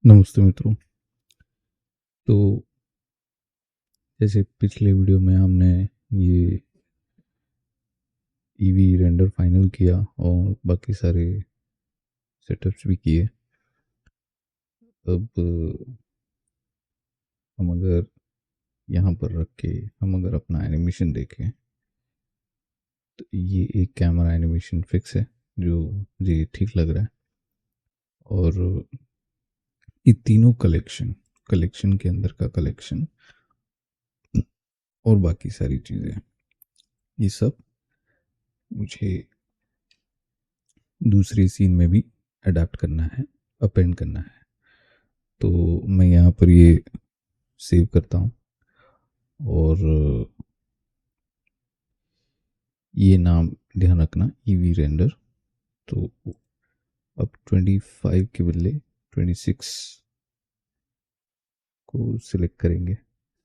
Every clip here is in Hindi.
नमस्ते मित्रों। तो जैसे पिछले वीडियो में हमने ये ईवी रेंडर फाइनल किया और बाकी सारे सेटअप्स भी किए। अब हम अगर यहाँ पर रख के हम अगर अपना एनिमेशन देखें तो ये एक कैमरा एनिमेशन फिक्स है जो मुझे ठीक लग रहा है। और ये तीनों कलेक्शन कलेक्शन के अंदर का कलेक्शन और बाकी सारी चीज़ें ये सब मुझे दूसरे सीन में भी अडेप्ट करना है, अपेंड करना है। तो मैं यहाँ पर ये सेव करता हूँ और ये नाम ध्यान रखना ईवी रेंडर। तो अब 25 के बदले 26 को सिलेक्ट करेंगे।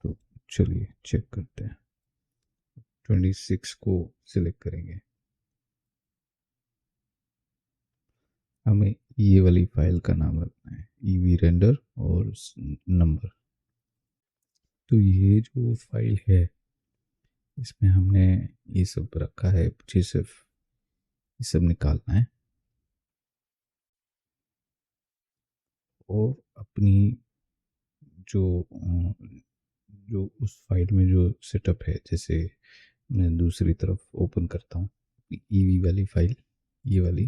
तो चलिए चेक करते हैं। 26 को सिलेक्ट करेंगे। हमें ये वाली फाइल का नाम रखना है ईवी रेंडर और नंबर। तो ये जो फाइल है इसमें हमने ये सब रखा है, मुझे सिर्फ ये सब निकालना है और अपनी जो जो उस फाइल में जो सेटअप है, जैसे मैं दूसरी तरफ ओपन करता हूँ ईवी वाली फाइल, ये वाली,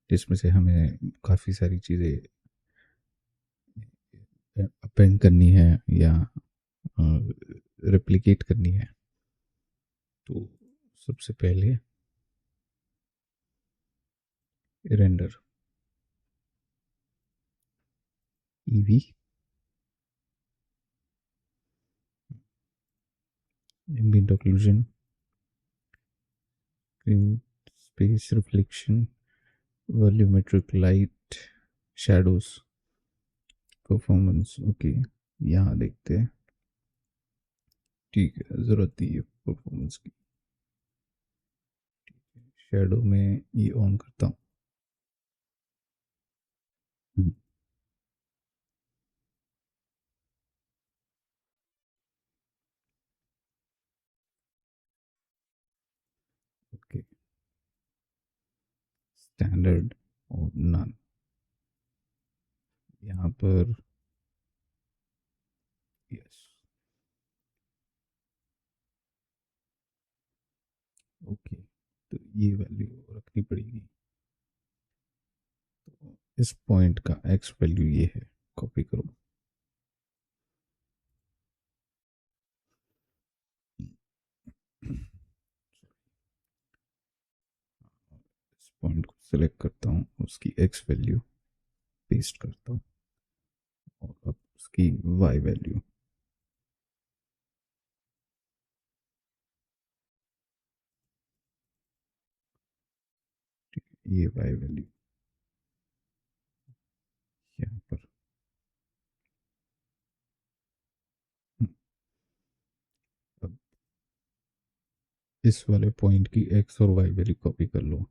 जिसमें से हमें काफ़ी सारी चीज़ें अपेंड करनी है या रेप्लिकेट करनी है। तो सबसे पहले render EV ambient occlusion, screen space reflection, volumetric light, shadows, performance. Okay, यहाँ देखते हैं। ठीक है, ज़रूरत नहीं है परफॉर्मेंस की। शैडो में ये ऑन करता हूँ। ओके, स्टैंडर्ड और नन। यहाँ पर यस। ओके, तो ये वैल्यू रखनी पड़ेगी। तो इस पॉइंट का एक्स वैल्यू ये है, कॉपी करो। इस पॉइंट को सिलेक्ट करता हूँ, उसकी एक्स वैल्यू पेस्ट करता हूँ और अब उसकी वाई वैल्यू। ये वाई वैल्यू यहाँ पर। अब इस वाले पॉइंट की एक्स और वाई वैल्यू कॉपी कर लो।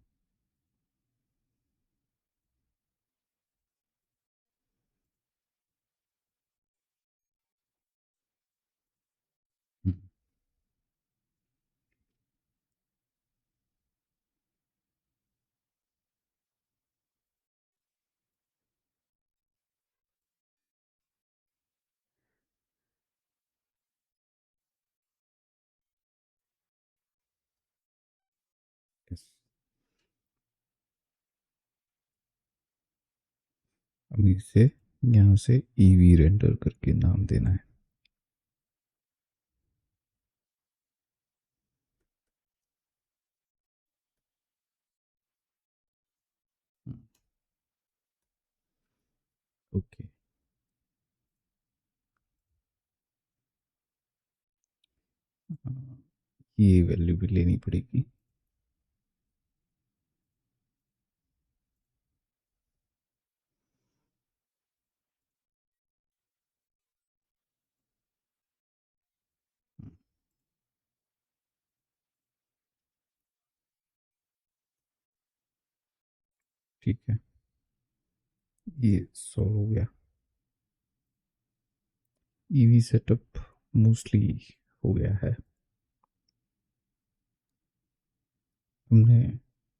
यस। अब इसे यहाँ से ईवी रेंडर करके नाम देना है। ओके, ये वैल्यू भी लेनी पड़ेगी। ठीक है, ये सॉल्व हो गया। ईवी सेटअप मोस्टली हो गया है। हमने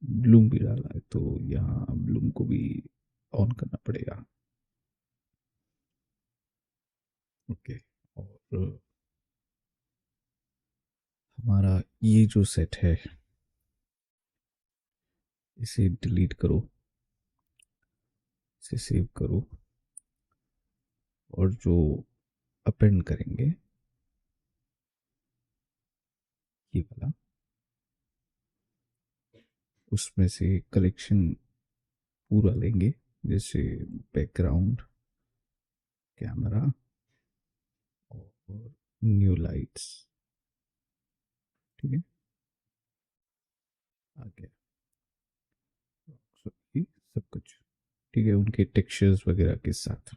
ब्लूम भी डाला है, तो यहाँ ब्लूम को भी ऑन करना पड़ेगा। ओके। और हमारा ये जो सेट है, इसे डिलीट करो, इसे सेव करो, और जो अपेंड करेंगे ये वाला, उसमें से कलेक्शन पूरा लेंगे, जैसे बैकग्राउंड, कैमरा और न्यू लाइट्स। ठीक है, आ गया सब कुछ। ठीक है, उनके टेक्सचर्स वगैरह के साथ।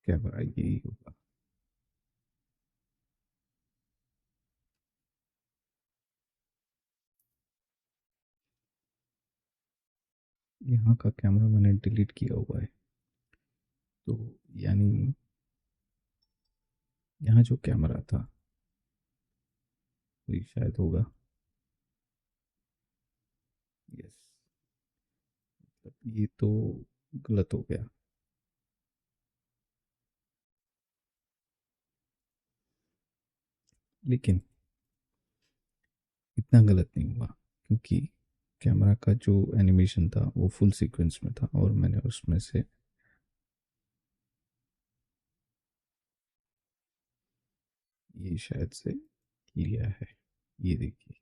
कैमरा यही होगा। यहाँ का कैमरा मैंने डिलीट किया हुआ है, तो यानी यहाँ जो कैमरा था वही शायद होगा। यस, ये तो गलत हो गया। लेकिन इतना गलत नहीं हुआ, क्योंकि कैमरा का जो एनिमेशन था वो फुल सीक्वेंस में था, और मैंने उसमें से ये शायद से लिया है। ये देखिए।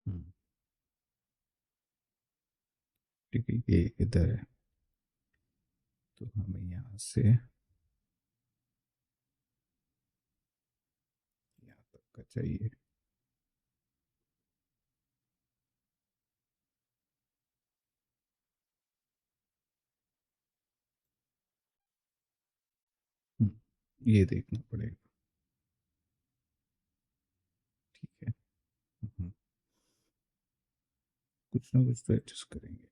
हम्म, ठीक है, ये इधर है, तो हमें यहाँ से यहाँ तक का चाहिए। ये देखना पड़ेगा। ठीक है। हम्म, कुछ ना कुछ तो एडजस्ट करेंगे।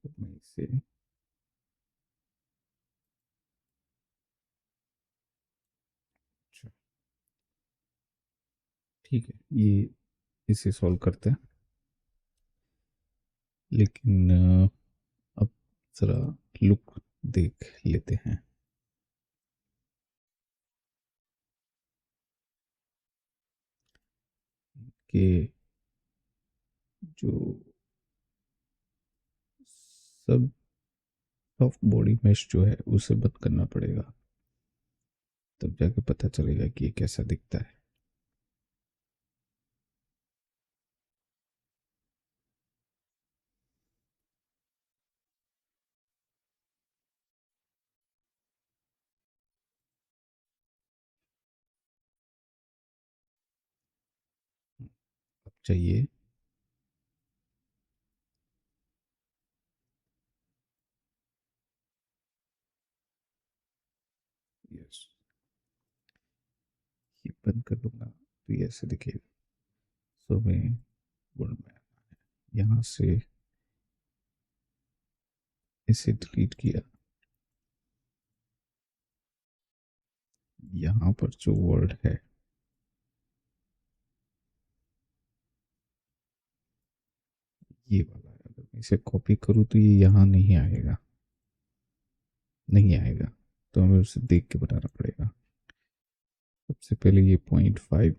तो मैं इसे, अच्छा, ठीक है, ये इसे सॉल्व करते हैं। लेकिन अब ज़रा लुक देख लेते हैं कि जो सब सॉफ्ट बॉडी मेश जो है उसे बंद करना पड़ेगा, तब जाके पता चलेगा कि ये कैसा दिखता है। अब चाहिए, यस, ये बंद कर दूंगा तो ये ऐसे दिखेगा। सो मैं गुड में यहाँ से इसे डिलीट किया। यहाँ पर जो वर्ड है, ये वाला है, अगर मैं इसे कॉपी करूँ तो ये यहाँ नहीं आएगा, नहीं आएगा, तो हमें उसे देख के बनाना पड़ेगा। सबसे पहले ये 0.5,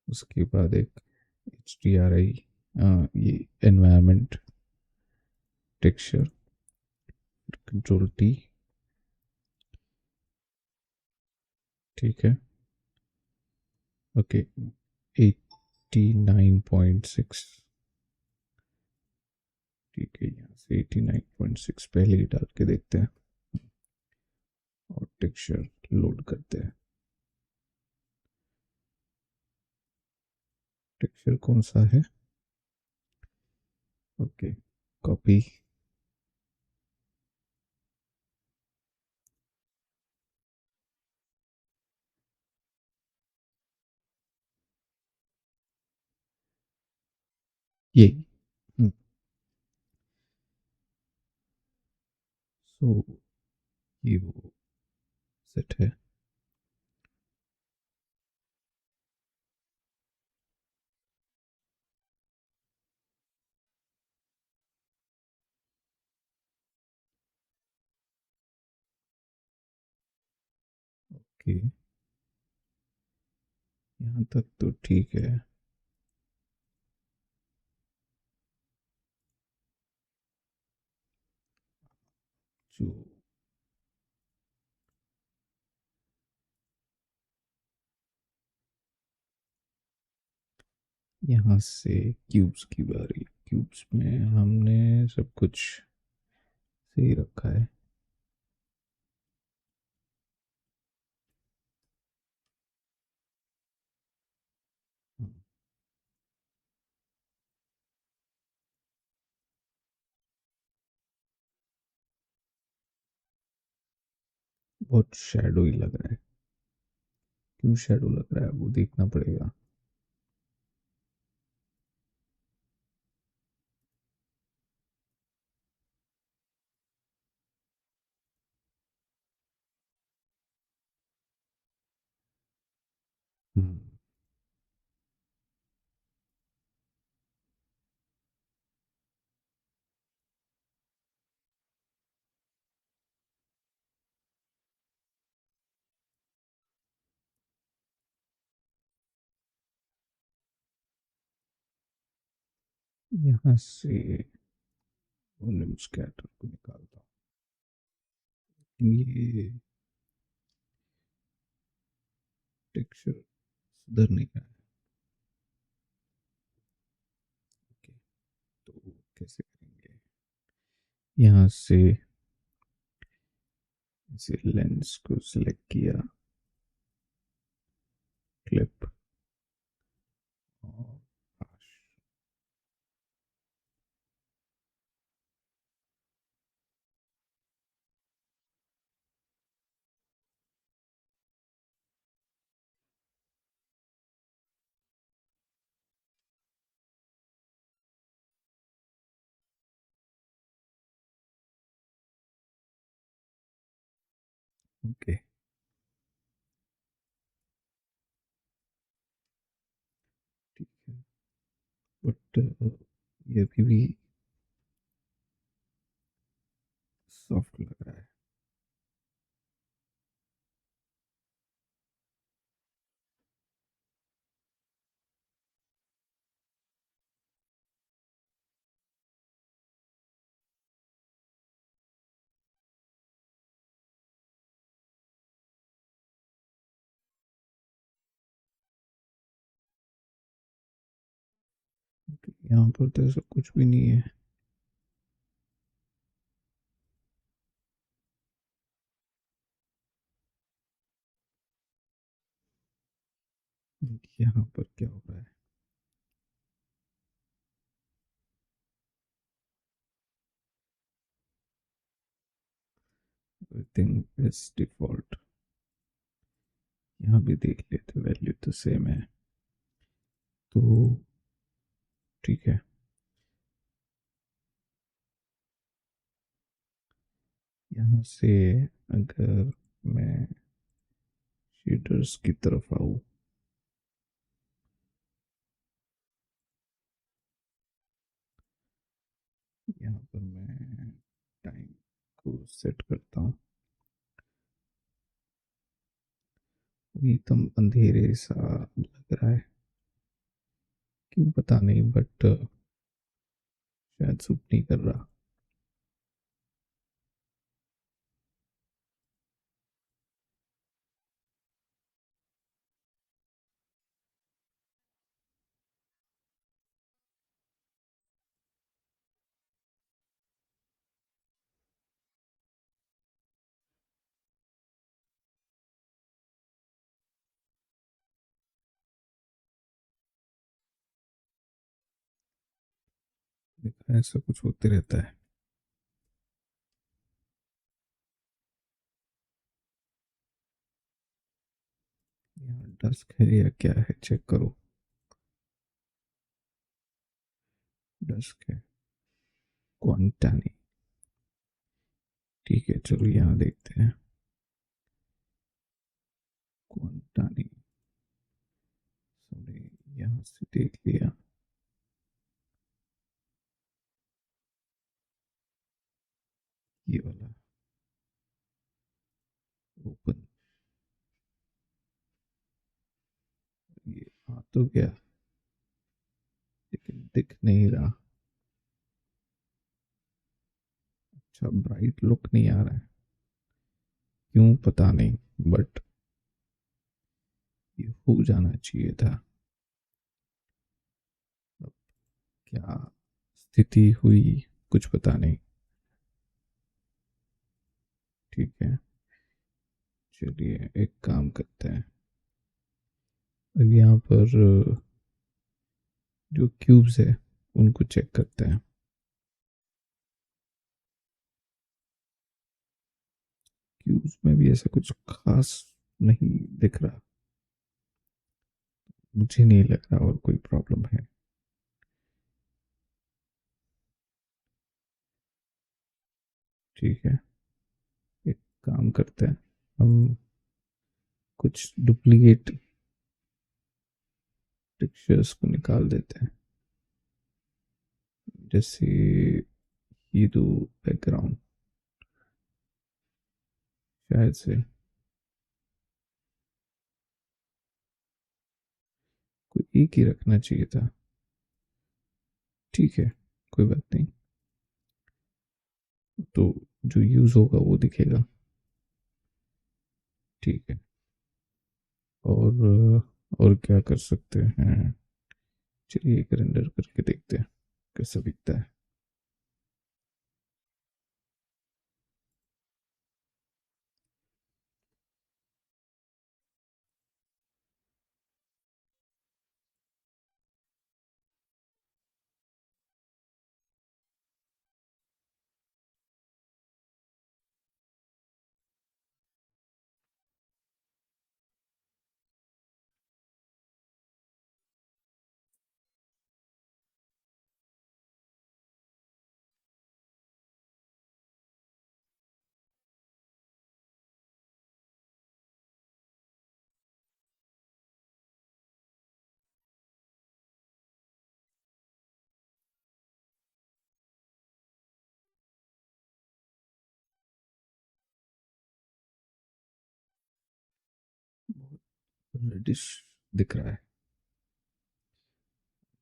उसके बाद एक HDRI, ये एनवायरनमेंट टेक्सचर कंट्रोल T। ठीक है। ओके, 89.6। ठीक है, यहाँ से 89.6 पहले ही डाल के देखते हैं और टेक्सचर लोड करते हैं। टेक्सचर कौन सा है? Okay, copy. ये सो ये वो सेट है। ओके, यहाँ तक तो ठीक है। जो यहाँ से क्यूब्स की बारी। क्यूब्स में हमने सब कुछ सही रखा है। बहुत शैडो ही लग रहा है। क्यों शैडो लग रहा है वो देखना पड़ेगा। हम्म, यहाँ से वॉल्यूम स्कैटर को निकालता हूँ। ये टेक्सचर सुधर नहीं रहा है। ओके, तो कैसे करेंगे? यहाँ से इसे लेंस को सिलेक्ट किया, क्लिप और ओके। ठीक है, बट ये अभी भी सॉफ्ट लग रहा है। Okay, यहाँ पर तो ऐसा कुछ भी नहीं है। यहाँ पर क्या हो रहा है? Everything is default. यहाँ भी देख लेते, वैल्यू तो सेम है, तो ठीक है। यहाँ से अगर मैं शेडर्स की तरफ आऊँ, यहाँ पर मैं टाइम को सेट करता हूँ एकदम अंधेरे सा लग रहा है, क्यों पता नहीं, बट शायद सूट नहीं कर रहा। देखा, ऐसा कुछ होते रहता है। यहाँ डस्क है या क्या है, चेक करो। डस्क है, क्वांटानी। ठीक है, चलो यहाँ देखते हैं। क्वांटानी, हमने यहाँ से देख लिया। ये वाला ओपन, ये आ तो गया, लेकिन दिख नहीं रहा। अच्छा, ब्राइट लुक नहीं आ रहा है, क्यों पता नहीं, बट ये हो जाना चाहिए था। अब क्या स्थिति हुई, कुछ पता नहीं। ठीक है, चलिए एक काम करते हैं। अब यहाँ पर जो क्यूब्स है उनको चेक करते हैं। क्यूब्स में भी ऐसा कुछ खास नहीं दिख रहा, मुझे नहीं लग रहा और कोई प्रॉब्लम है। ठीक है, एक काम करते हैं, हम कुछ डुप्लीकेट टेक्सचर्स को निकाल देते हैं, जैसे ये दो बैकग्राउंड, शायद से कोई एक ही रखना चाहिए था। ठीक है, कोई बात नहीं, तो जो यूज़ होगा वो दिखेगा। ठीक है, और क्या कर सकते हैं, चलिए एक रेंडर करके देखते हैं कैसा दिखता है। बहुत रेडिश दिख रहा है।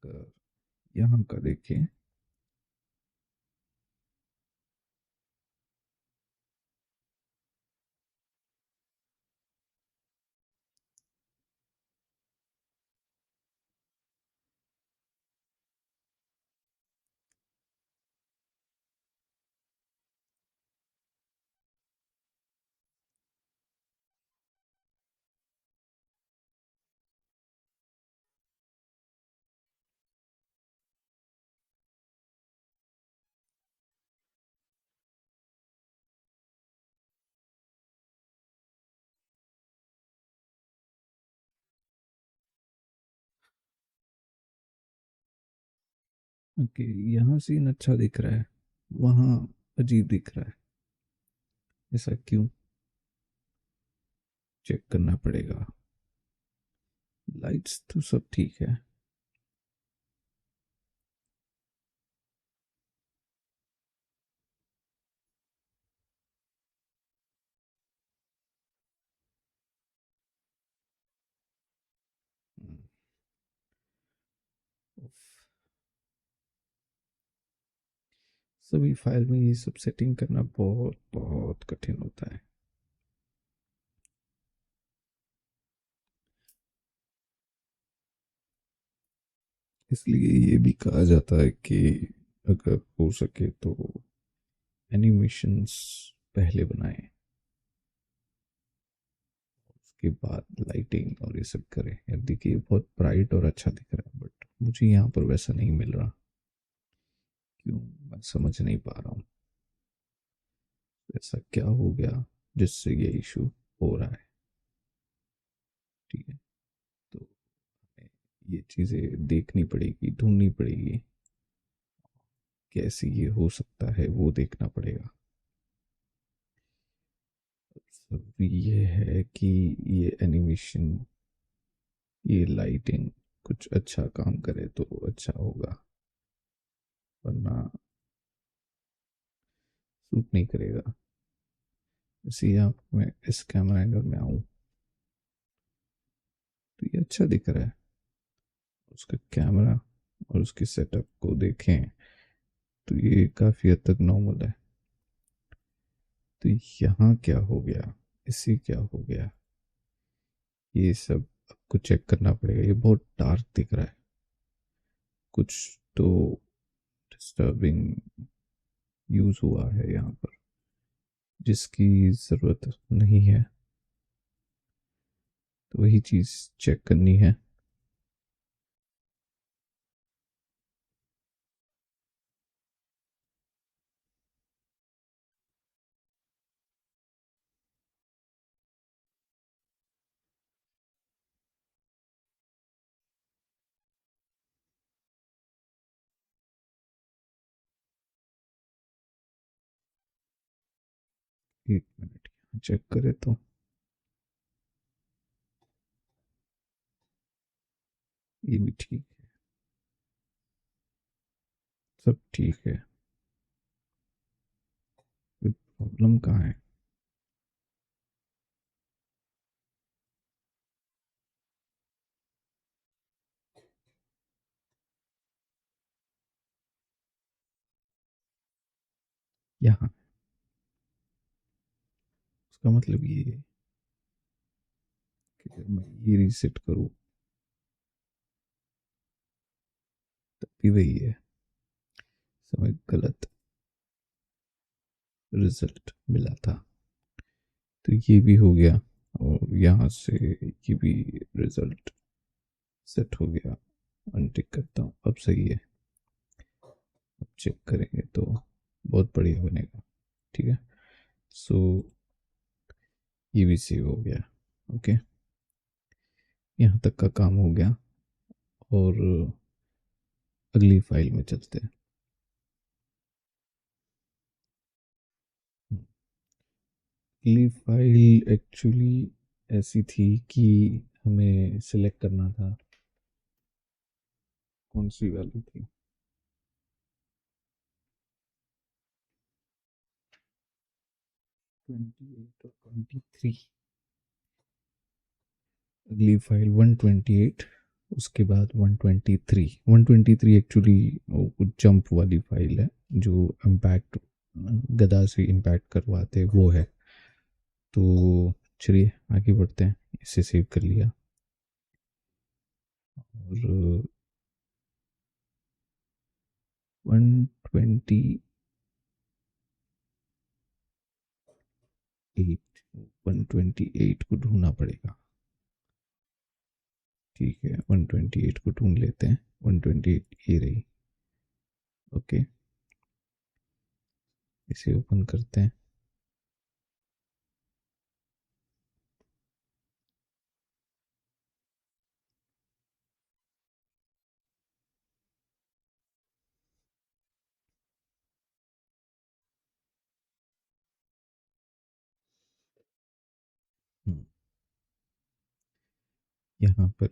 अगर यहाँ का देखें, ओके, यहाँ सीन अच्छा दिख रहा है, वहाँ अजीब दिख रहा है, ऐसा क्यों, चेक करना पड़ेगा। लाइट्स तो सब ठीक है। सभी फाइल में ये सब सेटिंग करना बहुत बहुत कठिन होता है। इसलिए ये भी कहा जाता है कि अगर हो सके तो एनिमेशंस पहले बनाएं, उसके बाद लाइटिंग और ये सब करें। अब देखिए बहुत ब्राइट और अच्छा दिख रहा है, बट मुझे यहाँ पर वैसा नहीं मिल रहा। क्यों, मैं समझ नहीं पा रहा हूँ ऐसा क्या हो गया जिससे ये इशू हो रहा है। ठीक है, तो हमें ये चीज़ें देखनी पड़ेगी, ढूंढनी पड़ेगी, कैसे ये हो सकता है वो देखना पड़ेगा। सब ये है कि ये एनिमेशन, ये लाइटिंग कुछ अच्छा काम करे तो अच्छा होगा, वरना सूट नहीं करेगा। इसी आप मैं इस कैमरा एंगल में आऊँ तो ये अच्छा दिख रहा है, उसका कैमरा और उसकी सेटअप को देखें तो ये काफ़ी हद तक नॉर्मल है। तो यहाँ क्या हो गया, इसे क्या हो गया, ये सब आपको चेक करना पड़ेगा। ये बहुत डार्क दिख रहा है, कुछ तो डिस्टर्बिंग यूज़ हुआ है यहाँ पर जिसकी ज़रूरत नहीं है। तो वही चीज़ चेक करनी है। एक मिनट यहाँ चेक करें तो ये भी ठीक है, सब ठीक है। कोई प्रॉब्लम कहाँ है? यहाँ, उसका मतलब ये है कि जब मैं ये रीसेट करूँ तब भी वही है, समय गलत रिजल्ट मिला था। तो ये भी हो गया, और यहाँ से ये भी रिजल्ट सेट हो गया। अनटिक करता हूँ, अब सही है। अब चेक करेंगे तो बहुत बढ़िया बनेगा। ठीक है, सो ये भी सेव हो गया। ओके, यहाँ तक का काम हो गया, और अगली फाइल में चलते हैं। अगली फाइल एक्चुअली ऐसी थी कि हमें सिलेक्ट करना था कौन सी वाली थी। 28 और 23, अगली फाइल 128, उसके बाद 123। 123 एक्चुअली जंप वाली फाइल है, जो इम्पैक्ट गदा से इम्पैक्ट करवाते वो है। तो चलिए आगे बढ़ते हैं, इसे सेव कर लिया। और 128 को ढूंढना पड़ेगा। ठीक है, 128 को ढूंढ लेते हैं। 128 ये रही। ओके, इसे ओपन करते हैं। यहाँ पर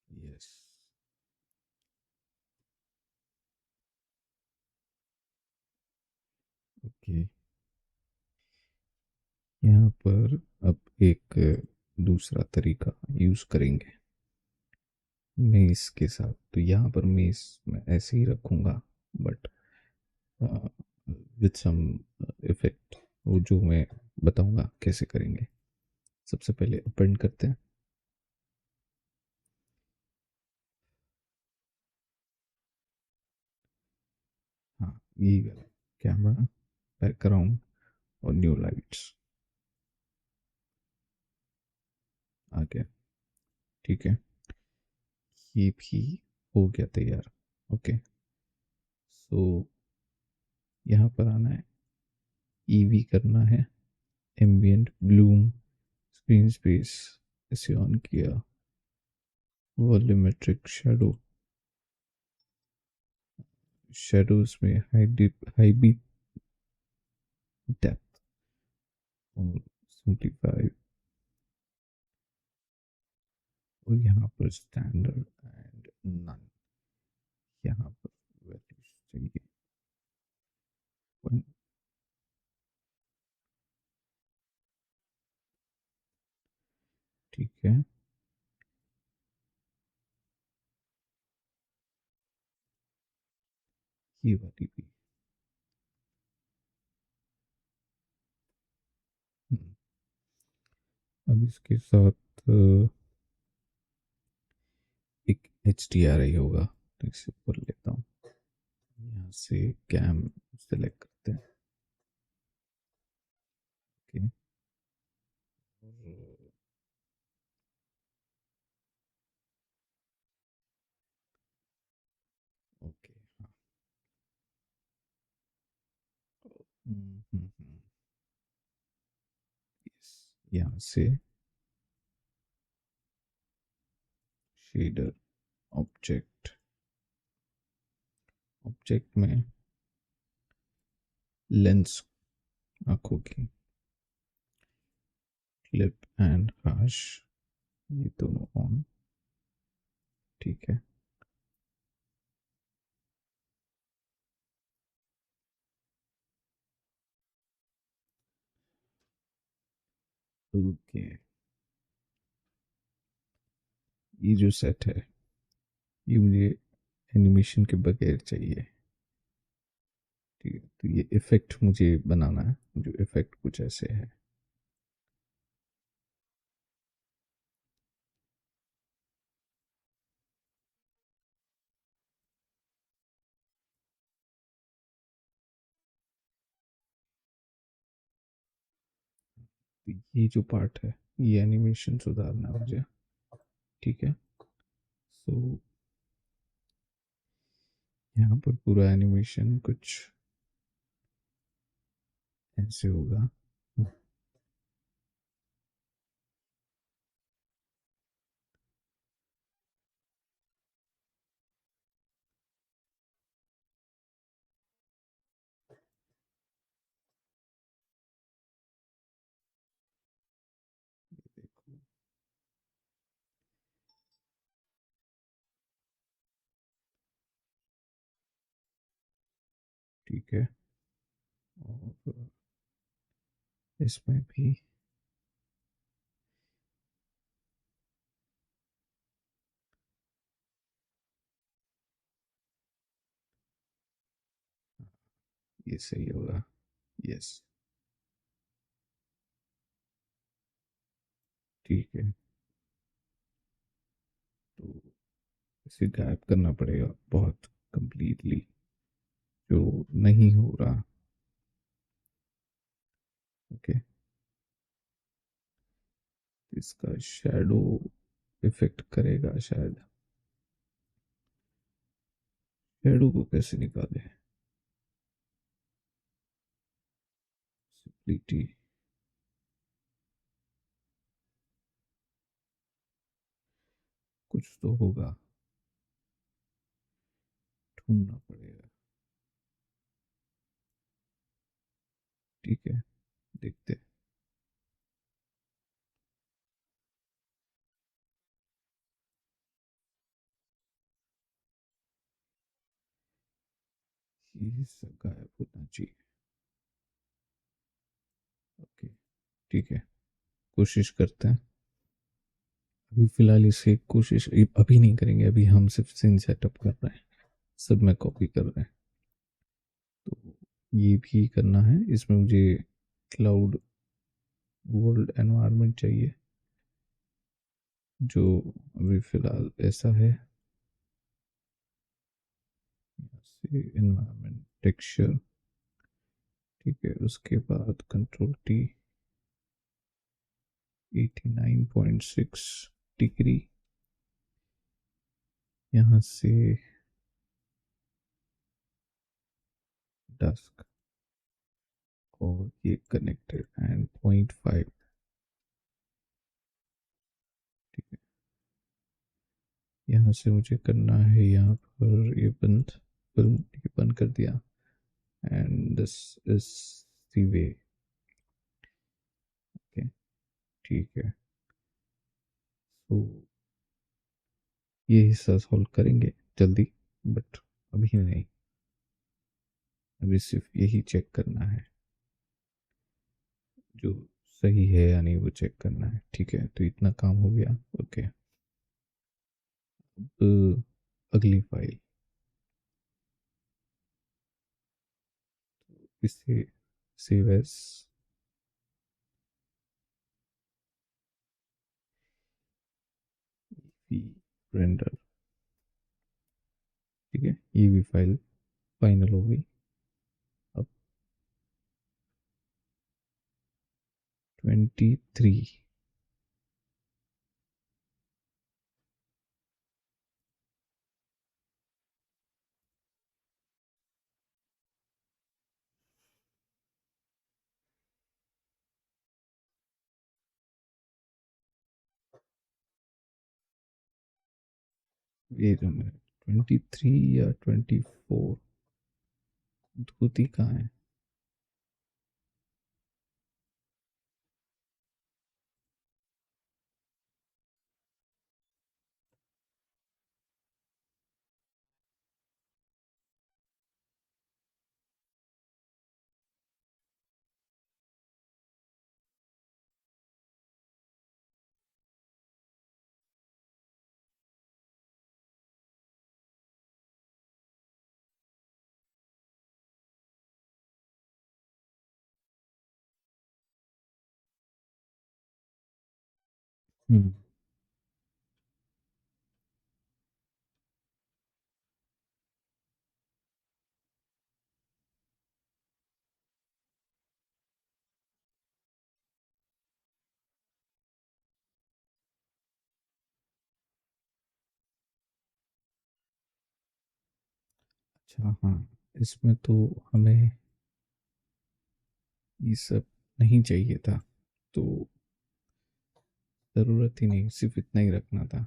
यस, ओके, पर अब एक दूसरा तरीका यूज़ करेंगे मेस के साथ। तो यहाँ पर मेस मैं ऐसे ही रखूँगा, बट विथ सम इफेक्ट, वो जो मैं बताऊँगा कैसे करेंगे। सबसे पहले अपेंड करते हैं। हाँ, यही वाला कैमरा, बैकग्राउंड और न्यू लाइट्स आ गया। ठीक है, ये भी हो गया तैयार। ओके, सो यहाँ पर आना है, ईवी करना है, एम्बियंट ब्लूम, स्क्रीन स्पेस इसे ऑन किया, वॉल्यूमेट्रिक शेडो, शेडोज में हाई बीट डेप्थ और सिंप्लीफाई, और यहाँ पर स्टैंडर्ड एंड नन, यहाँ पर वैल्यूज चाहिए 1। ठीक है, ये वाली भी। हम्म, अब इसके साथ एक एच डी आर आई होगा, तो इसे ऊपर लेता हूँ। यहाँ से कैम सेलेक्ट करते हैं। ओके, ओके, हाँ। यस, यहाँ से शेडर, ऑब्जेक्ट, ऑब्जेक्ट में लेंस, आंखों की, क्लिप एंड हाश, ये दोनों ऑन। ठीक है, ओके, ये जो सेट है ये मुझे एनिमेशन के बगैर चाहिए। ठीक है, तो ये इफेक्ट मुझे बनाना है, जो इफेक्ट कुछ ऐसे है। तो ये जो पार्ट है ये एनिमेशन सुधारना है मुझे। ठीक है, सो यहाँ पर पूरा एनिमेशन कुछ ऐसे होगा। देखो, ठीक है, और इसमें भी ये सही होगा। यस, ठीक है, तो इसे गायब करना पड़ेगा बहुत कंप्लीटली, जो नहीं हो रहा। ओके, इसका शैडो इफेक्ट करेगा शायद। शैडो को कैसे निकाले, सिंपलिटी, कुछ तो होगा, ढूंढना पड़ेगा। ठीक है, देखते हैं। ये सब गायब होना चाहिए। ओके, ठीक है। कोशिश करते हैं। अभी फ़िलहाल इसे कोशिश अभी नहीं करेंगे, अभी हम सिर्फ सीन सेटअप कर रहे हैं, सब में कॉपी कर रहे हैं। तो ये भी करना है, इसमें मुझे क्लाउड वर्ल्ड एनवायरनमेंट चाहिए, जो अभी फ़िलहाल ऐसा है। से एनवायरनमेंट टेक्सचर, ठीक है, उसके बाद कंट्रोल टी, 89.6 डिग्री, यहाँ से डस्क, और ये कनेक्टेड एंड 0.5, ठीक है। यहाँ से मुझे करना है यहाँ पर ये बंद, फिल्म ये बंद कर दिया, and this is the way, okay, ठीक है। तो ये हिस्सा सॉल्व करेंगे जल्दी, बट अभी नहीं, अभी सिर्फ यही चेक करना है, जो सही है या नहीं वो चेक करना है, ठीक है। तो इतना काम हो गया, ओके। अब अगली फाइल, इसे सेव एज रेंडर, ठीक है, ये भी फाइल फाइनल हो गई। अब 23, ये जो है 23 या 24, धोती कहाँ है? हम्म। अच्छा, हाँ, इसमें तो हमें ये सब नहीं चाहिए था, तो ज़रूरत ही नहीं, सिर्फ इतना ही रखना था।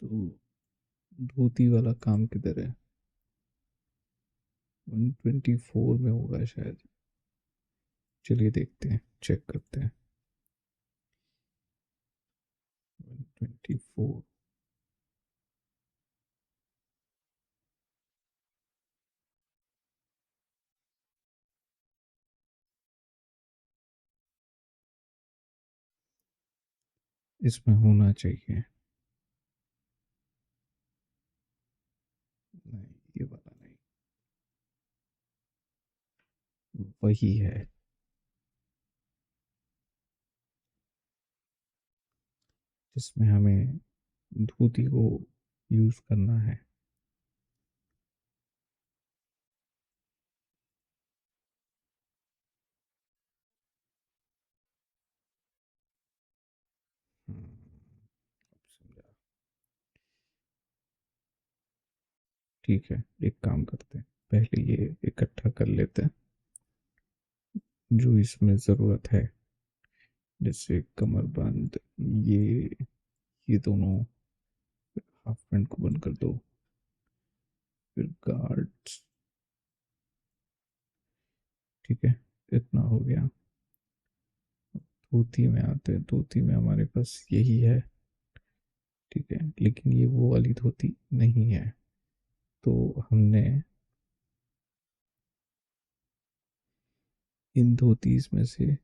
तो धोती वाला काम किधर है? 124 में होगा शायद, चलिए देखते हैं, चेक करते हैं। 124, इसमें होना चाहिए, नहीं, ये वाला नहीं, वही है, जिसमें हमें धोती को यूज़ करना है। अब समझा। ठीक है, एक काम करते हैं, पहले ये इकट्ठा कर लेते हैं जो इसमें ज़रूरत है, जैसे कमरबंद, ये ये दोनों, हाफ पैंट को बंद कर दो, फिर गार्ड्स, ठीक है, इतना हो गया। धोती में आते हैं, धोती में हमारे पास यही है, ठीक है, लेकिन ये वो वाली धोती नहीं है, तो हमने इन 2 30 में से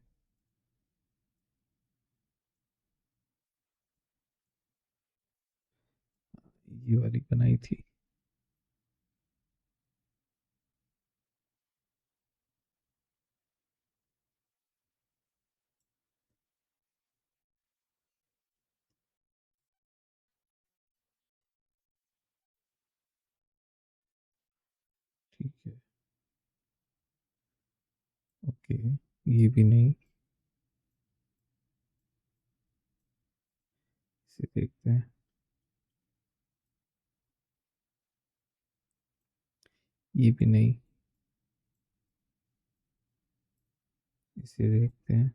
ये वाली बनाई थी। ठीक है। ओके, ये भी नहीं। इसे देखते हैं। ये भी नहीं। इसे देखते हैं।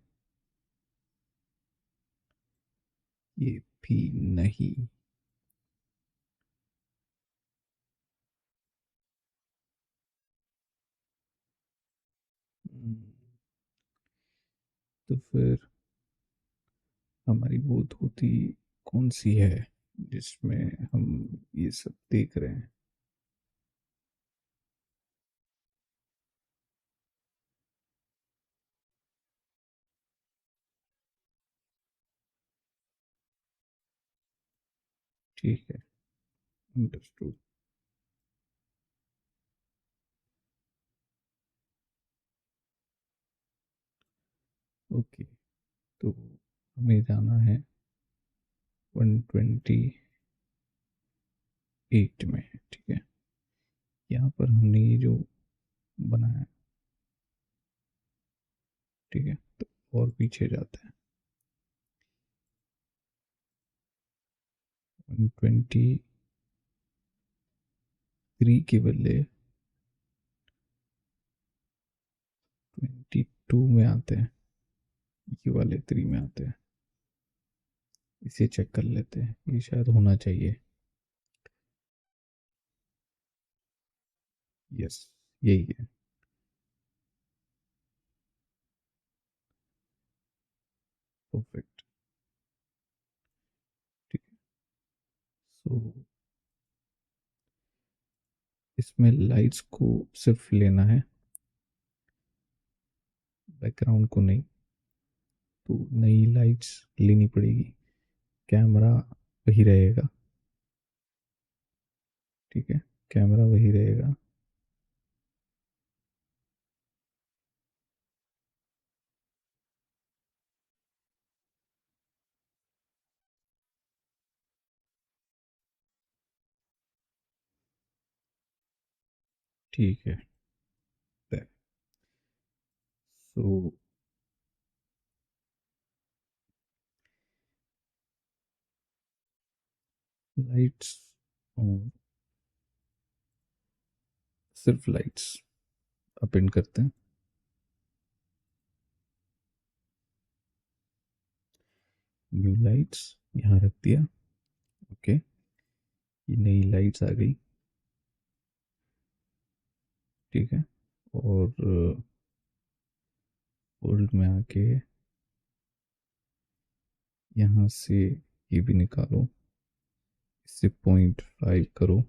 ये भी नहीं। हम्म, तो फिर हमारी वो धोती कौन सी है जिसमें हम ये सब देख रहे हैं? ठीक है, अंडरस्टूड। ओके, तो हमें जाना है 128 में। ठीक है, यहाँ पर हमने ये जो बनाया, ठीक है, तो और पीछे जाते हैं। 123 के बदले 22 में आते हैं। ये वाले 3 में आते हैं। इसे चेक कर लेते हैं, ये शायद होना चाहिए। यस, यही है। परफेक्ट। ठीक है। सो इसमें लाइट्स को सिर्फ लेना है, बैकग्राउंड को नहीं। तो नई लाइट्स लेनी पड़ेगी। कैमरा वही रहेगा। ठीक है, कैमरा वही रहेगा। ठीक है। सो लाइट्स, सिर्फ लाइट्स अपेंड करते हैं। न्यू लाइट्स यहाँ रख दिया। ओके, ये नई लाइट्स आ गई। ठीक है, और ओल्ड में आके यहाँ से ये भी निकालो। इससे 0.5 करो।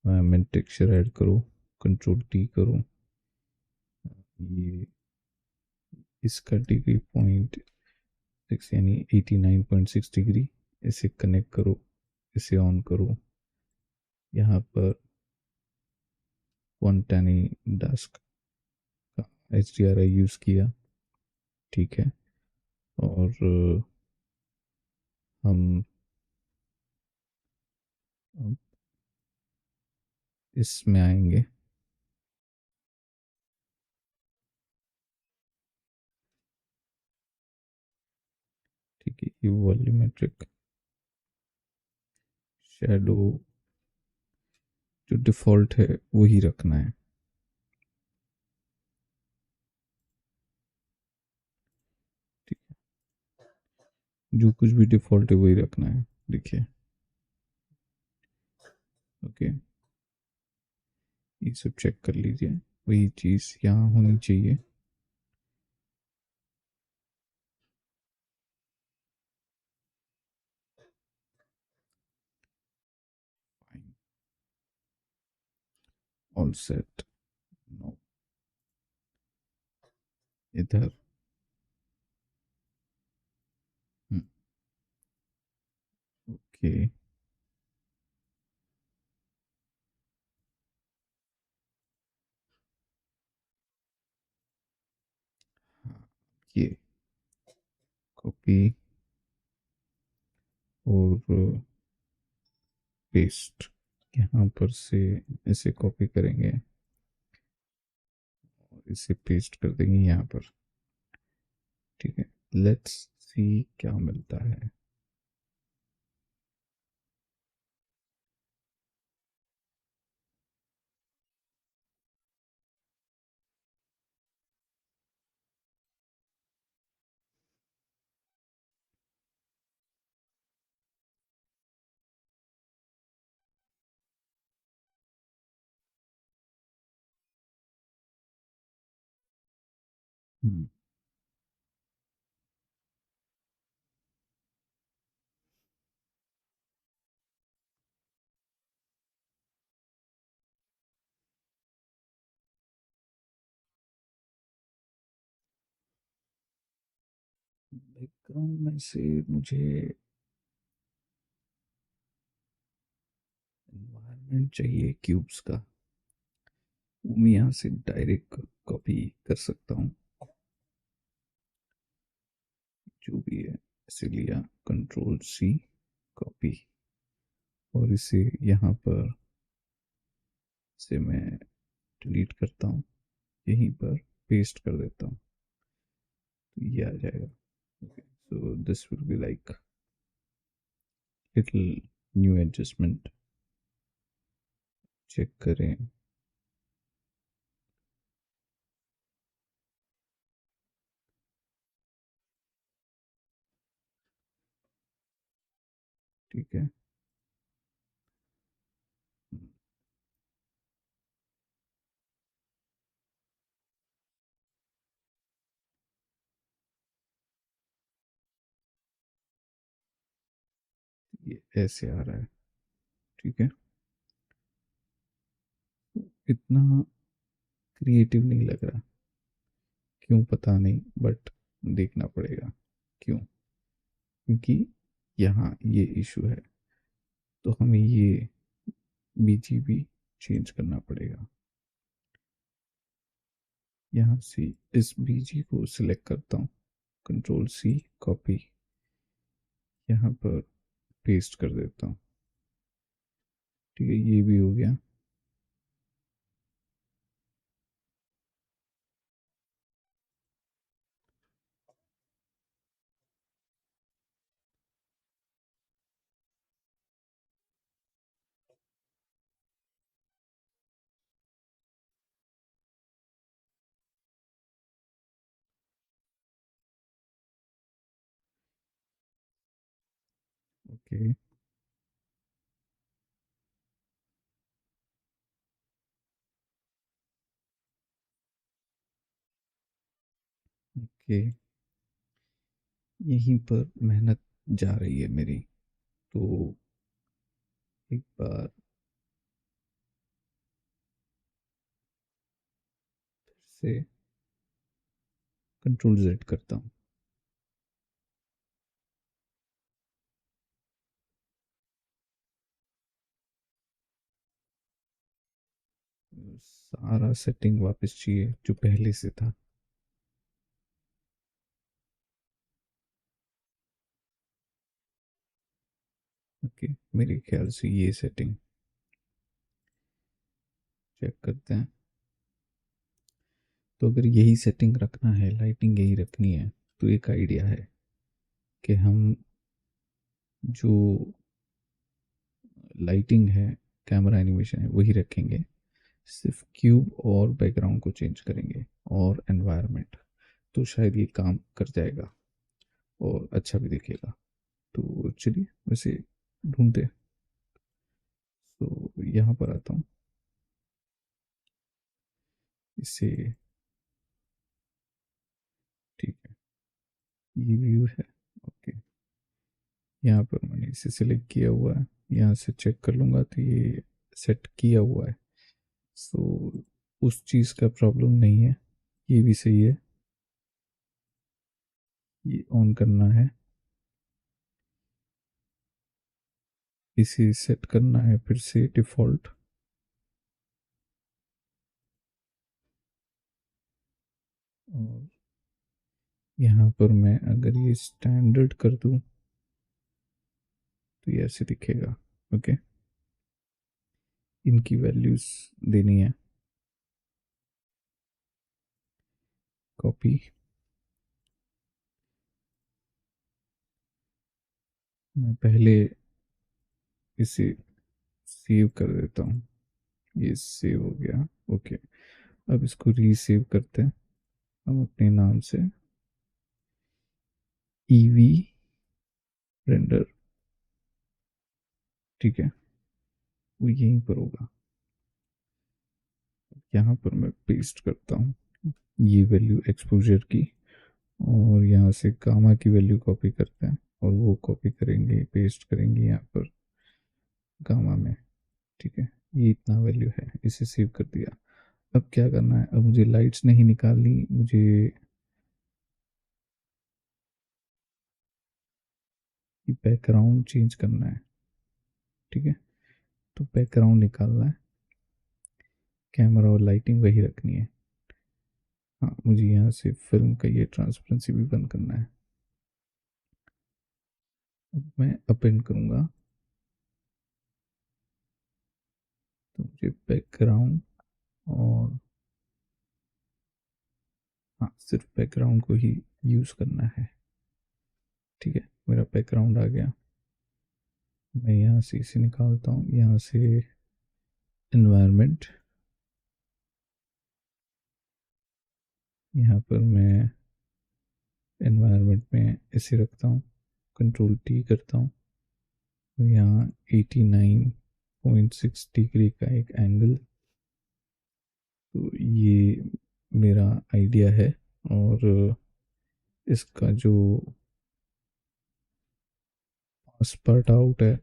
एनवायरनमेंट टेक्सचर ऐड करो। कंट्रोल टी करो। ये इसका डिग्री 0.6 यानी 89.6 डिग्री। इसे कनेक्ट करो। इसे ऑन करो। यहाँ पर 110 डस्क का HDRI यूज़ किया। ठीक है, और हम अब इसमें आएंगे। ठीक है, ये वॉल्यूमेट्रिक शैडो जो डिफ़ॉल्ट है वही रखना है। ठीक है, जो कुछ भी डिफ़ॉल्ट है वही रखना है। देखिए। ओके, ये सब चेक कर लीजिए। वही चीज़ यहाँ होनी चाहिए। All set. नो। इधर। ओके। हाँ, ये कॉपी और पेस्ट, यहाँ पर से इसे कॉपी करेंगे और इसे पेस्ट कर देंगे यहाँ पर। ठीक है, लेट्स सी क्या मिलता है। बैकग्राउंड में से मुझे एनवायरनमेंट चाहिए क्यूब्स का, वो मैं यहाँ से डायरेक्ट कॉपी कर सकता हूँ, जो भी है। इसे लिया, कंट्रोल सी, कॉपी, और इसे यहाँ पर से मैं डिलीट करता हूँ, यहीं पर पेस्ट कर देता हूँ, तो ये आ जाएगा। Okay, so this will be like little new adjustment. Check करें। ठीक है। ये ऐसे आ रहा है। ठीक है, इतना क्रिएटिव नहीं लग रहा, क्यों पता नहीं, बट देखना पड़ेगा क्यों, क्योंकि यहाँ ये इशू है, तो हमें ये बीजीबी चेंज करना पड़ेगा। यहाँ से इस बीजी को सिलेक्ट करता हूँ, कंट्रोल सी, कॉपी, यहाँ पर पेस्ट कर देता हूँ। ठीक है, ये भी हो गया। ओके। ओके, यहीं पर मेहनत जा रही है मेरी, तो एक बार फिर से कंट्रोल जेड करता हूँ। सारा सेटिंग वापस चाहिए जो पहले से था। ओके, मेरे ख्याल से ये सेटिंग चेक करते हैं। तो अगर यही सेटिंग रखना है, लाइटिंग यही रखनी है, तो एक आइडिया है कि हम जो लाइटिंग है, कैमरा एनिमेशन है, वही रखेंगे, सिर्फ क्यूब और बैकग्राउंड को चेंज करेंगे और एनवायरनमेंट, तो शायद ये काम कर जाएगा और अच्छा भी दिखेगा। तो चलिए वैसे ढूंढते। तो यहाँ पर आता हूँ, इसे, ठीक है, ये व्यू है। ओके, यहाँ पर मैंने इसे सिलेक्ट किया हुआ है, यहाँ से चेक कर लूँगा तो ये सेट किया हुआ है, सो उस चीज़ का प्रॉब्लम नहीं है, ये भी सही है। ये ऑन करना है, इसे सेट करना है फिर से डिफ़ॉल्ट। और यहाँ पर मैं अगर ये स्टैंडर्ड कर दूँ तो ये ऐसे दिखेगा। ओके, इनकी वैल्यूज़ देनी है। कॉपी, मैं पहले इसे सेव कर देता हूँ। ये सेव हो गया। ओके, अब इसको रीसेव करते हैं हम अपने नाम से, ईवी रेंडर। ठीक है, वो यहीं पर होगा। यहाँ पर मैं पेस्ट करता हूँ ये वैल्यू एक्सपोजर की, और यहाँ से गामा की वैल्यू कॉपी करते हैं और वो कॉपी करेंगे, पेस्ट करेंगे यहाँ पर गामा में। ठीक है, ये इतना वैल्यू है, इसे सेव कर दिया। अब क्या करना है, अब मुझे लाइट्स नहीं निकालनी, मुझे बैकग्राउंड चेंज करना है। ठीक है, तो बैकग्राउंड निकालना है, कैमरा और लाइटिंग वही रखनी है। हाँ, मुझे यहाँ से फिल्म का ये ट्रांसपेरेंसी भी बंद करना है। अब मैं अपेंड करूँगा, तो मुझे बैकग्राउंड और, हाँ, सिर्फ बैकग्राउंड को ही यूज़ करना है। ठीक है, मेरा बैकग्राउंड आ गया। मैं यहाँ से इसे निकालता हूँ, यहाँ से इन्वायरमेंट, यहाँ पर मैं इन्वायरमेंट में इसे रखता हूँ, कंट्रोल टी करता हूँ, तो यहाँ 89.6 डिग्री का एक एंगल। तो ये मेरा आइडिया है, और इसका जो पास पार्ट आउट है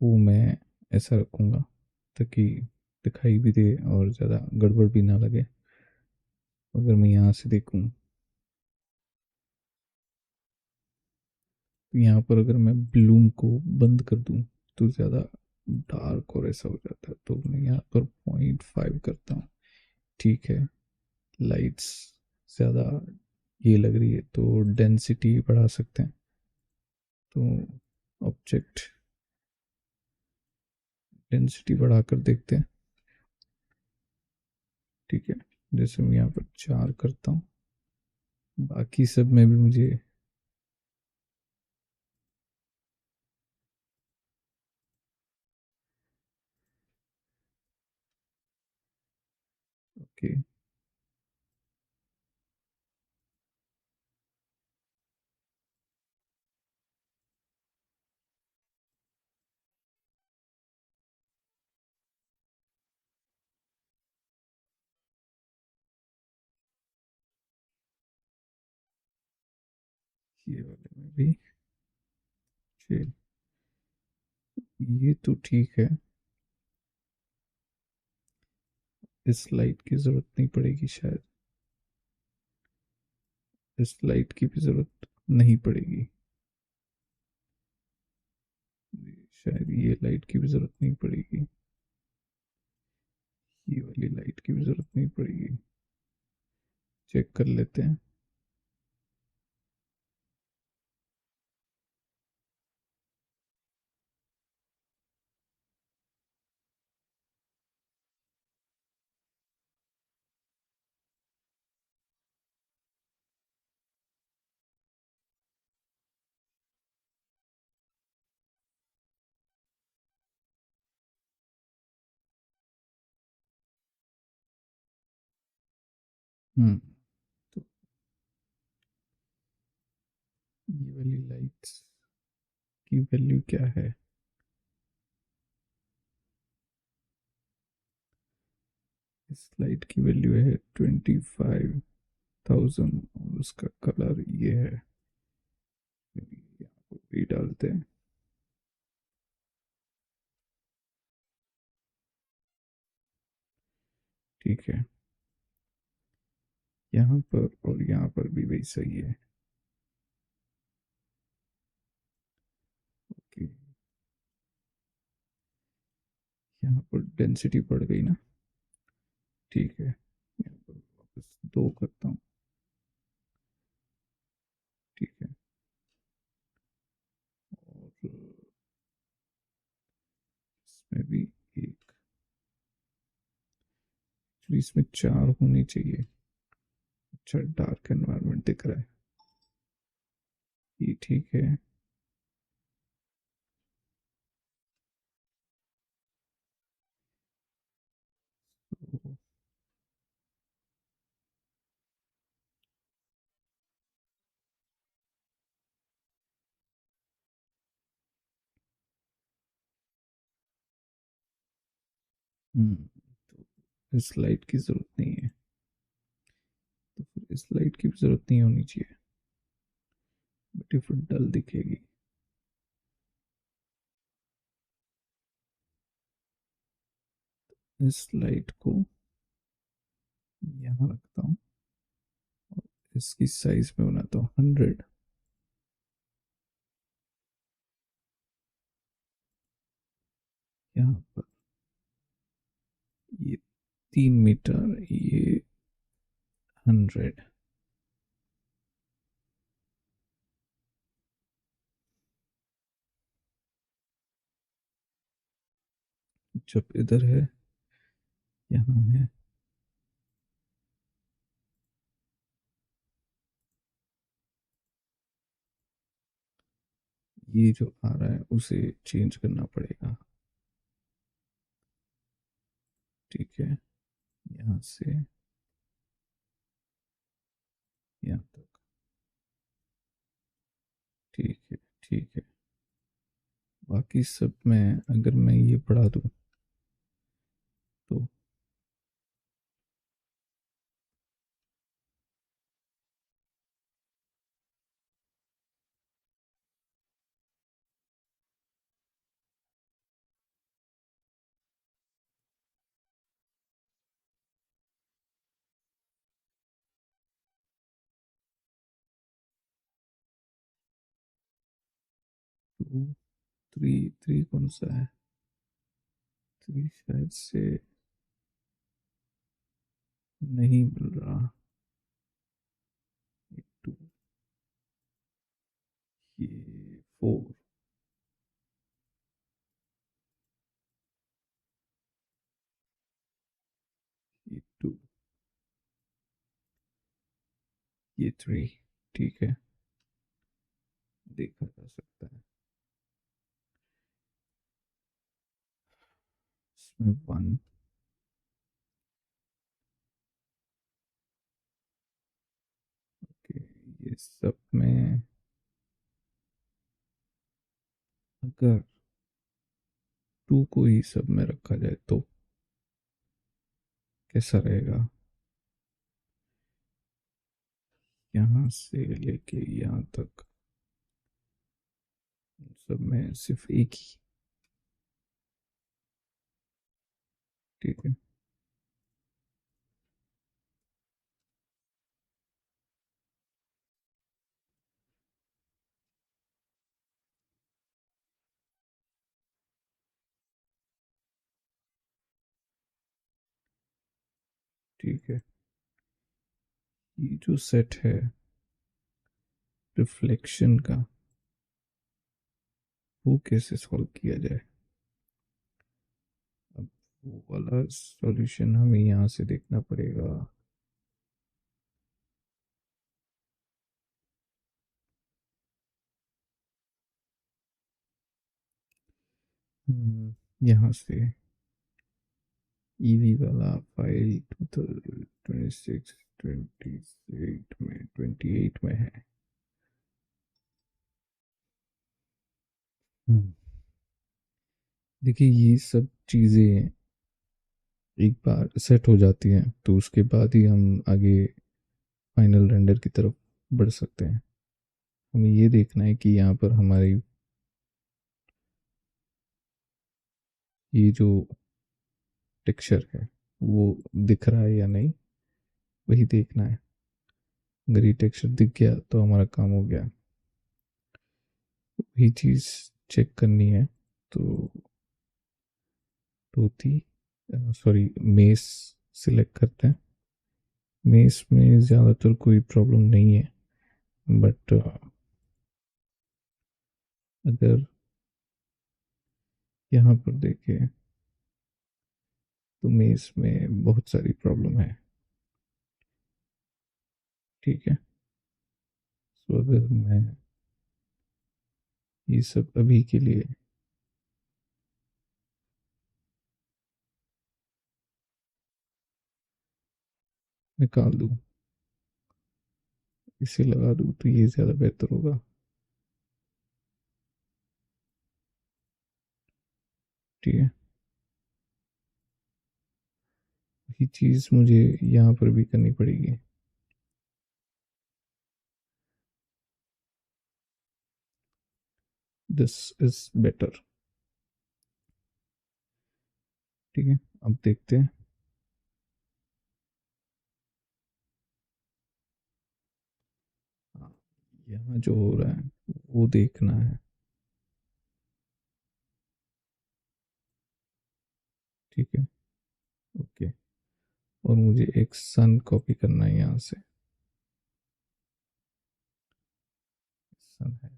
वो मैं ऐसा रखूँगा ताकि दिखाई भी दे और ज़्यादा गड़बड़ भी ना लगे। अगर मैं यहाँ से देखूँ तो यहाँ पर अगर मैं ब्लूम को बंद कर दूँ तो ज़्यादा डार्क और ऐसा हो जाता है, तो मैं यहाँ पर 0.5 करता हूँ। ठीक है, लाइट्स ज़्यादा ये लग रही है तो डेंसिटी बढ़ा सकते हैं। तो ऑब्जेक्ट डेंसिटी बढ़ाकर देखते हैं। ठीक है, जैसे मैं यहाँ पर 4 करता हूँ, बाकी सब में भी मुझे, ओके, ये वाले में भी, ठीक, ये तो ठीक है। इस लाइट की ज़रूरत नहीं पड़ेगी शायद, इस लाइट की भी ज़रूरत नहीं पड़ेगी, शायद ये लाइट की भी ज़रूरत नहीं पड़ेगी, ये वाली लाइट की भी ज़रूरत नहीं पड़ेगी। चेक कर लेते हैं। तो ये वाली लाइट्स की वैल्यू क्या है, इस लाइट की वैल्यू है 25,000 और उसका कलर ये है, यहाँ पर भी डालते हैं। ठीक है, यहाँ पर और यहाँ पर भी वही सही है। ओके, यहाँ पर डेंसिटी बढ़ गई ना। ठीक है, यहाँ पर वापस 2 करता हूँ। ठीक है, और इसमें भी एक, तो इसमें 4 होनी चाहिए। अच्छा, डार्क एनवायरनमेंट दिख रहा है, ये ठीक है। तो तो इस लाइट की ज़रूरत नहीं है, तो फिर इस लाइट की भी ज़रूरत नहीं होनी चाहिए, बट ये फिर डल दिखेगी। इस लाइट को यहाँ रखता हूँ, इसकी साइज में बनाता हूँ 100। यहाँ पर ये 3 मीटर, ये 100। जब इधर है, यहाँ है, ये जो आ रहा है उसे चेंज करना पड़ेगा। ठीक है, यहाँ से यहाँ तक। ठीक है, ठीक है। बाकी सब में अगर मैं ये बढ़ा दूँ तो टू, थ्री, थ्री कौन सा है? थ्री शायद से नहीं मिल रहा। ये टू, ये 4, ये 2, ये 3। ठीक है, देखा जा सकता है। इसमें 1, के ये सब में अगर 2 को ही सब में रखा जाए तो कैसा रहेगा? यहाँ से लेके यहाँ तक सब में सिर्फ एक ही। ठीक है, ठीक है। ये जो सेट है रिफ्लेक्शन का, वो कैसे सॉल्व किया जाए? अब वो वाला सॉल्यूशन हमें यहाँ से देखना पड़ेगा। यहाँ से ईवी वाला फाइल 2026 28 में 28 में है। हम्म, देखिए ये सब चीज़ें एक बार सेट हो जाती हैं तो उसके बाद ही हम आगे फाइनल रेंडर की तरफ बढ़ सकते हैं। हमें ये देखना है कि यहाँ पर हमारी ये जो टेक्सचर है वो दिख रहा है या नहीं, वही देखना है। अगर ये टेक्सचर दिख गया तो हमारा काम हो गया। वही चीज़ चेक करनी है। तो धोती, सॉरी, मेस सिलेक्ट करते हैं। मेस में ज़्यादातर कोई प्रॉब्लम नहीं है, बट अगर यहाँ पर देखें तो मेस में बहुत सारी प्रॉब्लम है। ठीक है। तो अगर मैं ये सब अभी के लिए निकाल दूँ, इसे लगा दूँ, तो ये ज़्यादा बेहतर होगा। ठीक है। वही चीज़ मुझे यहाँ पर भी करनी पड़ेगी। This is better. ठीक है। अब देखते हैं। हाँ, यहाँ जो हो रहा है वो देखना है। ठीक है। ओके। और मुझे एक सन कॉपी करना है यहाँ से। सन है,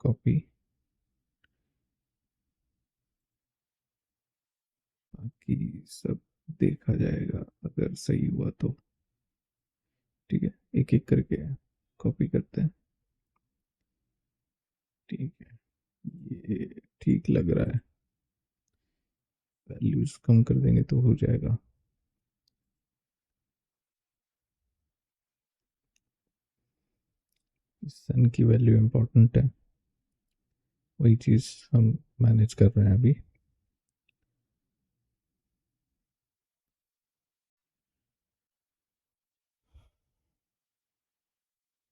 कॉपी। बाकी सब देखा जाएगा अगर सही हुआ तो। ठीक है। एक एक करके कॉपी करते हैं। ठीक है। ये ठीक लग रहा है। वैल्यूज कम कर देंगे तो हो जाएगा। सन की वैल्यू इंपॉर्टेंट है। वही चीज़ हम मैनेज कर रहे हैं अभी।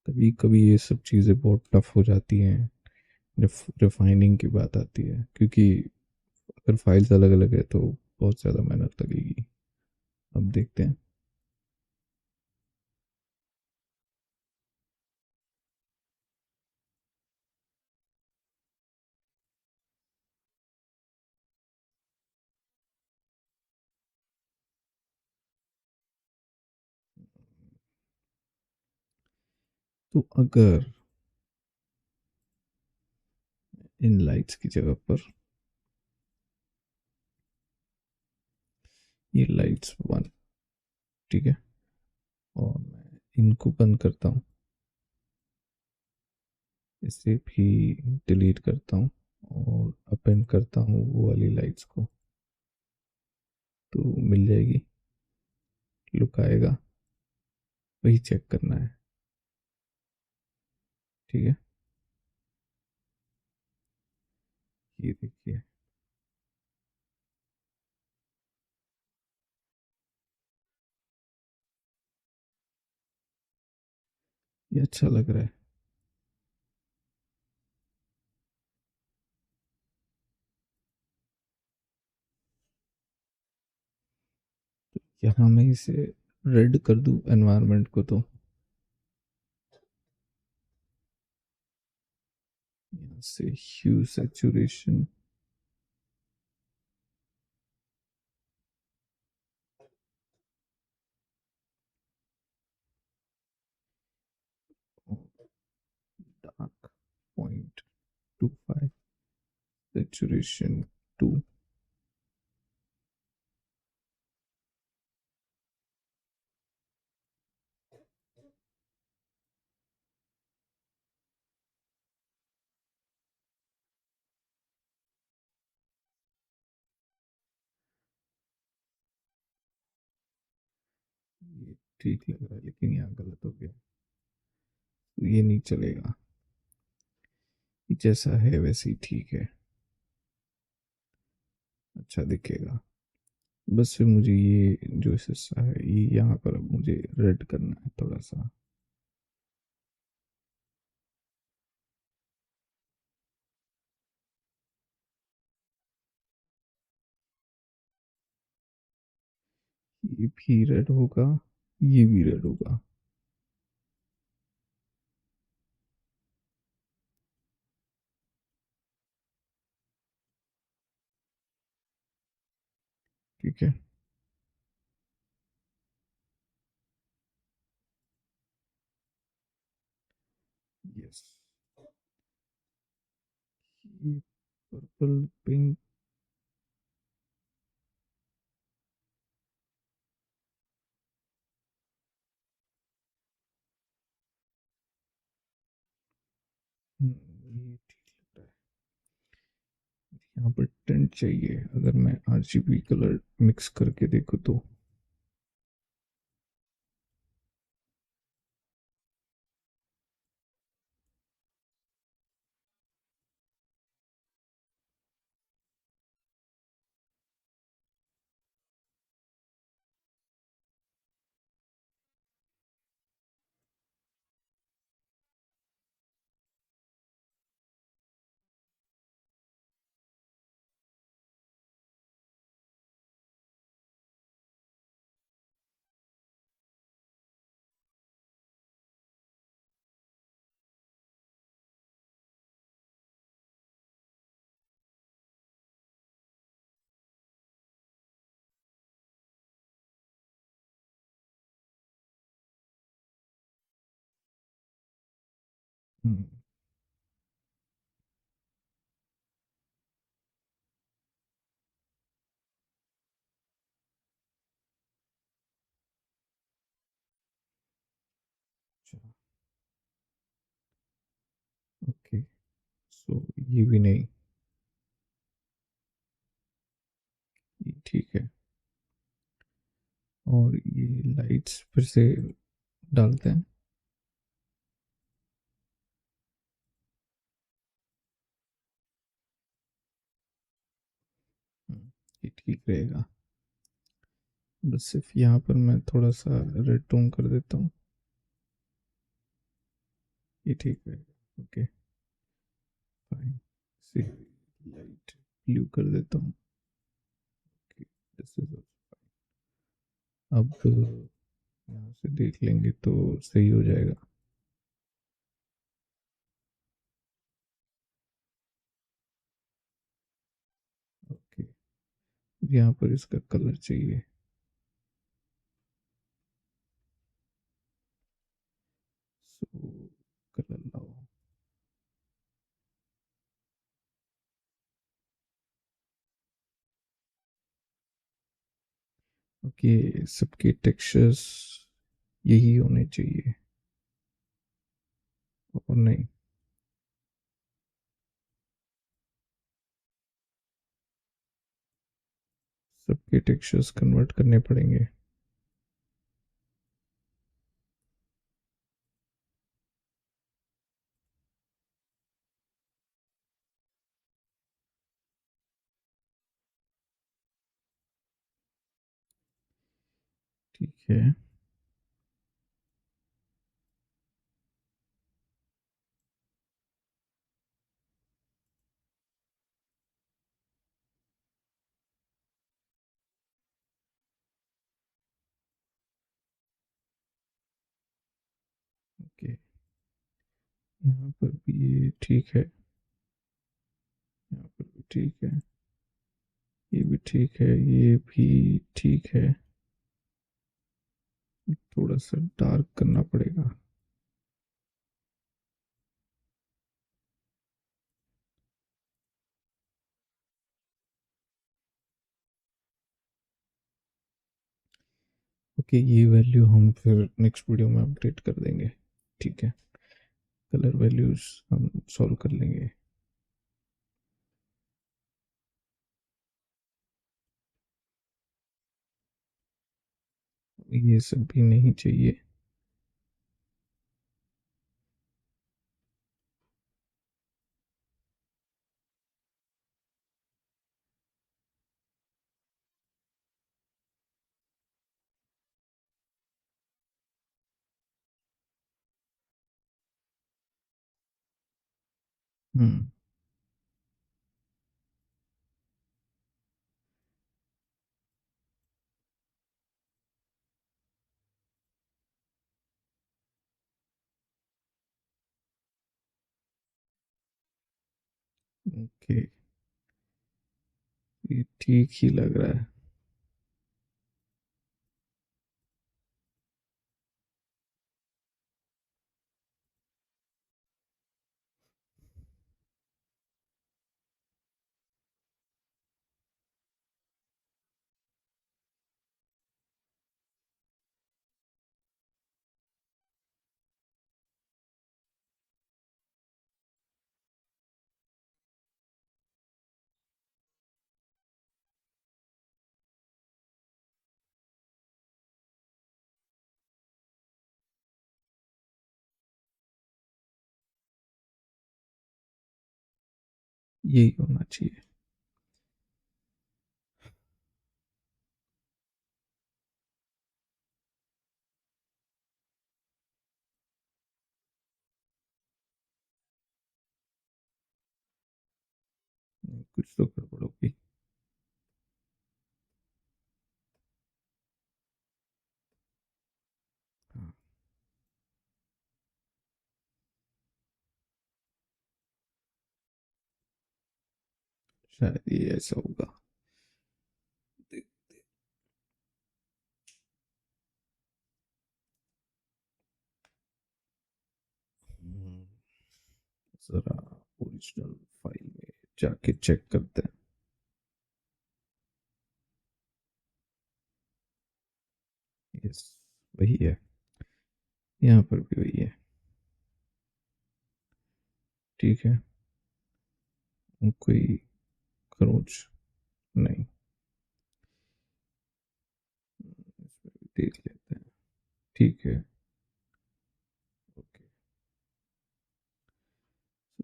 कभी कभी ये सब चीज़ें बहुत टफ हो जाती हैं जब रिफाइनिंग की बात आती है, क्योंकि अगर फाइल्स अलग अलग है तो बहुत ज़्यादा मेहनत लगेगी। अब देखते हैं। तो अगर इन लाइट्स की जगह पर ये लाइट्स वन, ठीक है, और मैं इनको बंद करता हूँ, इसे भी डिलीट करता हूँ और अपेंड करता हूँ वो वाली लाइट्स को, तो मिल जाएगी, लुक आएगा। वही चेक करना है। ठीक है। ये देखिए। ये अच्छा लग रहा है। यहाँ मैं इसे रेड कर दूँ एनवायरनमेंट को, तो यहाँ से ह्यू सैचुरेशन, डार्क 0.25, saturation 2। ये ठीक लग रहा है, लेकिन यहाँ गलत हो गया, तो ये नहीं चलेगा। ये जैसा है वैसे ही ठीक है, अच्छा दिखेगा। बस फिर मुझे ये जो हिस्सा है ये यहाँ पर अब मुझे रेड करना है थोड़ा सा। ये भी रेड होगा, ये भी रेड होगा। ठीक है। यस। ये पर्पल पिंक। ये ठीक लग रहा है। यहाँ पर टेंट चाहिए, अगर मैं आरजीबी कलर मिक्स करके देखूँ तो। हम्म, अच्छा। ओके। सो ये भी नहीं। ये ठीक है। और ये लाइट्स फिर से डालते हैं। ये ठीक रहेगा। बस सिर्फ यहाँ पर मैं थोड़ा सा रेड टोन कर देता हूँ। ये ठीक रहेगा। ओके। फाइन। से लाइट ब्लू कर देता हूँ। ओके। This is. अब यहाँ से देख लेंगे तो सही हो जाएगा। ओके। यहाँ पर इसका कलर चाहिए। सो कलर लाओ। ओके, सबके टेक्सचर्स यही होने चाहिए। और नहीं। सबके टेक्सचर्स कन्वर्ट करने पड़ेंगे। ठीक है। ओके। यहाँ पर भी ये ठीक है। यहाँ पर भी ठीक है। ये भी ठीक है, ये भी ठीक है। थोड़ा सा डार्क करना पड़ेगा। ओके, ये वैल्यू हम फिर नेक्स्ट वीडियो में अपडेट कर देंगे। ठीक है। कलर वैल्यूज हम सॉल्व कर लेंगे। ये सब भी नहीं चाहिए। हम्म। ओके। ये ठीक ही लग रहा है। यही होना चाहिए। कुछ तो गड़बड़ होगी। हाँ, शायद ये ऐसा होगा। हम्म, जरा ओरिजिनल फाइल में जाके चेक करते हैं। यस, वही है। यहाँ पर भी वही है। ठीक है। कोई खरोच नहीं। इसमें भी देख लेते हैं। ठीक है। ओके।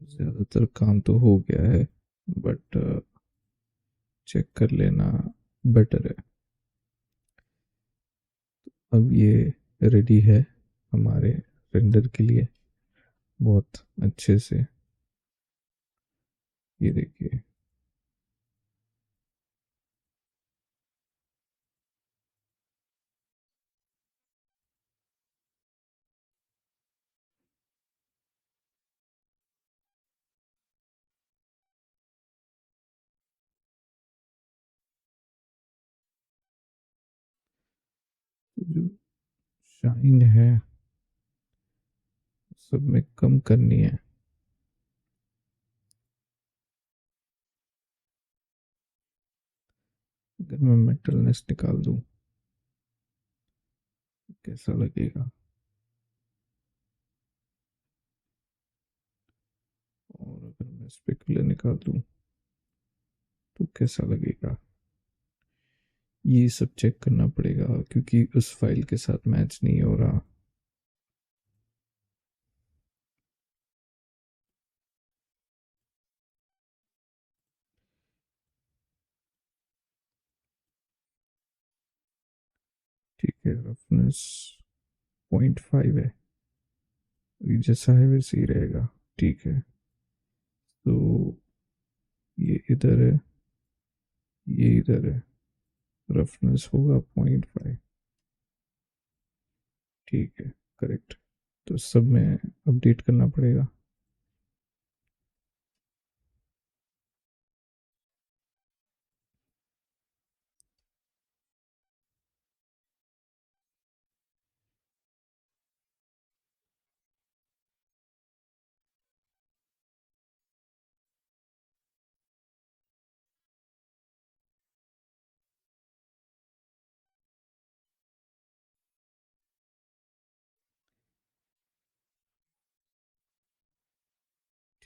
ज़्यादातर काम तो हो गया है, बट चेक कर लेना बेटर है। अब ये रेडी है हमारे रेंडर के लिए, बहुत अच्छे से। ये देखिए। तो जो शाइन है सब में कम करनी है। अगर मैं मेटलनेस निकाल दूं कैसा लगेगा? और अगर मैं स्पेकुलर निकाल दूं तो कैसा लगेगा? ये सब चेक करना पड़ेगा क्योंकि उस फाइल के साथ मैच नहीं हो रहा। ठीक है, रफनेस 0.5 है। ये जैसा है वैसे ही रहेगा। ठीक है। तो ये इधर है, ये इधर है। रफनेस होगा 0.5। ठीक है, करेक्ट। तो सब में अपडेट करना पड़ेगा।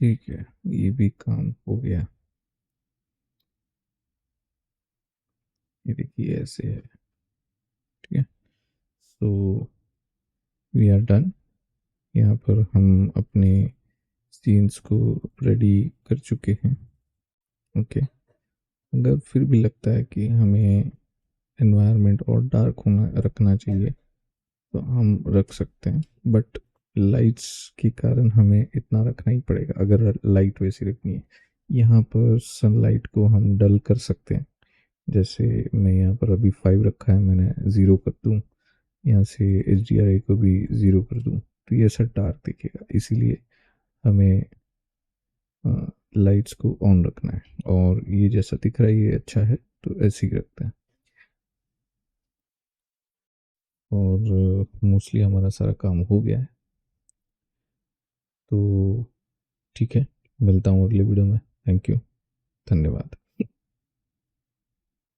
ठीक है, ये भी काम हो गया। ये देखिए ऐसे है। ठीक है। So we are done. यहाँ पर हम अपने सीन्स को रेडी कर चुके हैं। ओके। अगर फिर भी लगता है कि हमें एनवायरनमेंट और डार्क होना रखना चाहिए तो हम रख सकते हैं, बट लाइट्स के कारण हमें इतना रखना ही पड़ेगा अगर लाइट वैसी रखनी है। यहाँ पर सनलाइट को हम डल कर सकते हैं। जैसे मैं यहाँ पर अभी 5 रखा है, मैंने ज़ीरो कर दूँ। यहाँ से HDRI को भी ज़ीरो कर दूँ तो ये ऐसा डार्क दिखेगा। इसीलिए हमें लाइट्स को ऑन रखना है। और ये जैसा दिख रहा है ये अच्छा है तो ऐसे ही रखते हैं। और मोस्टली हमारा सारा काम हो गया है। तो ठीक है, मिलता हूँ अगले वीडियो में। Thank you. धन्यवाद।